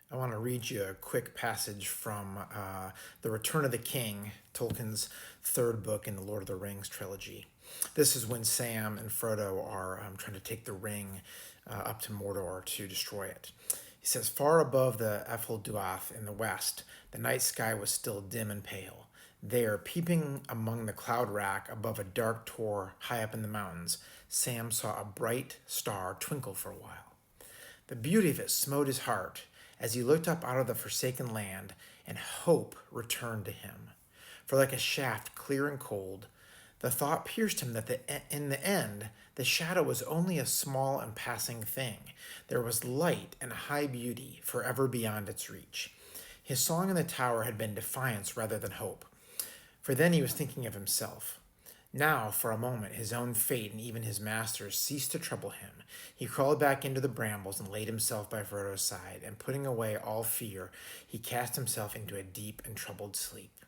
I want to read you a quick passage from The Return of the King, Tolkien's third book in the Lord of the Rings trilogy. This is when Sam and Frodo are trying to take the ring up to Mordor to destroy it. He says, "Far above the Duath in the west, the night sky was still dim and pale. There, peeping among the cloud rack above a dark tor high up in the mountains, Sam saw a bright star twinkle for a while. The beauty of it smote his heart as he looked up out of the forsaken land, and hope returned to him. For like a shaft clear and cold, the thought pierced him that in the end, the shadow was only a small and passing thing. There was light and high beauty forever beyond its reach. His song in the tower had been defiance rather than hope. For then he was thinking of himself. Now, for a moment, his own fate and even his master's ceased to trouble him. He crawled back into the brambles and laid himself by Frodo's side, and putting away all fear, he cast himself into a deep and troubled sleep."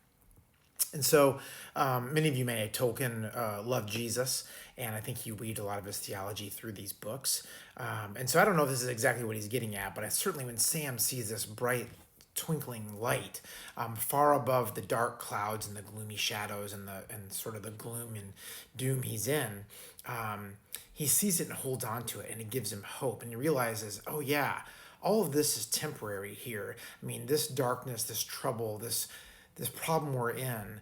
And so, many of you may know Tolkien loved Jesus, and I think you read a lot of his theology through these books. And so I don't know if this is exactly what he's getting at, but certainly when Sam sees this bright twinkling light far above the dark clouds and the gloomy shadows and sort of the gloom and doom he's in, he sees it and holds on to it, and it gives him hope, and he realizes, oh yeah, all of this is temporary here. I mean, this darkness, this trouble, this problem we're in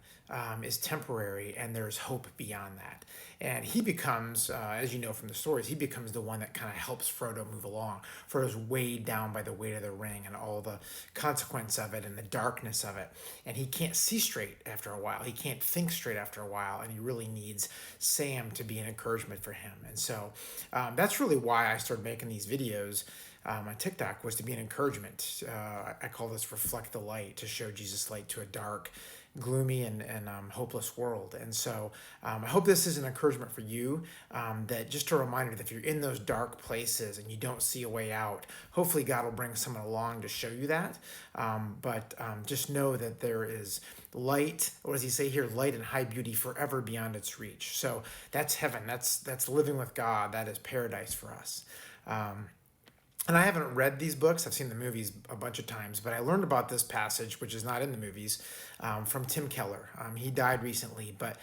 is temporary, and there's hope beyond that. And he becomes, as you know from the stories, he becomes the one that kind of helps Frodo move along. Frodo's weighed down by the weight of the ring and all the consequence of it and the darkness of it. And he can't see straight after a while. He can't think straight after a while, and he really needs Sam to be an encouragement for him. And so that's really why I started making these videos on TikTok, was to be an encouragement. I call this Reflect the Light, to show Jesus' light to a dark, gloomy, and hopeless world. And so I hope this is an encouragement for you, that just a reminder that if you're in those dark places and you don't see a way out, hopefully God will bring someone along to show you that. But just know that there is light, what does he say here? Light and high beauty forever beyond its reach. So that's heaven. That's living with God. That is paradise for us. And I haven't read these books. I've seen the movies a bunch of times, but I learned about this passage, which is not in the movies, from Tim Keller. He died recently, but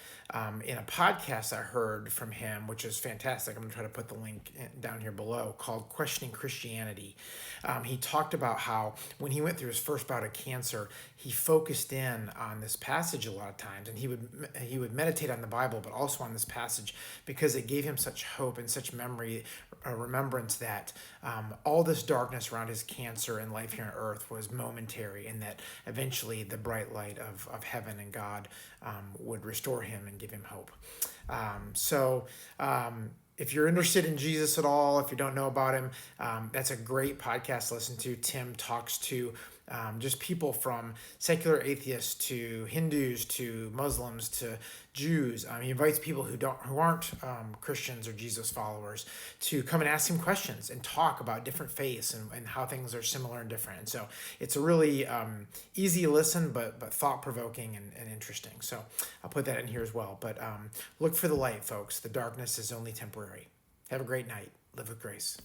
in a podcast I heard from him, which is fantastic. I'm going to try to put the link down here below, called Questioning Christianity. He talked about how when he went through his first bout of cancer, he focused in on this passage a lot of times, and he would meditate on the Bible, but also on this passage, because it gave him such hope and such remembrance that all this darkness around his cancer and life here on earth was momentary, and that eventually the bright light of heaven and God would restore him and give him hope. If you're interested in Jesus at all, if you don't know about him, that's a great podcast to listen to. Tim talks to just people from secular atheists to Hindus to Muslims to Jews. He invites people who aren't Christians or Jesus followers to come and ask him questions and talk about different faiths and how things are similar and different. And so it's a really easy listen, but thought-provoking and interesting. So I'll put that in here as well. But look for the light, folks. The darkness is only temporary. Have a great night. Live with grace.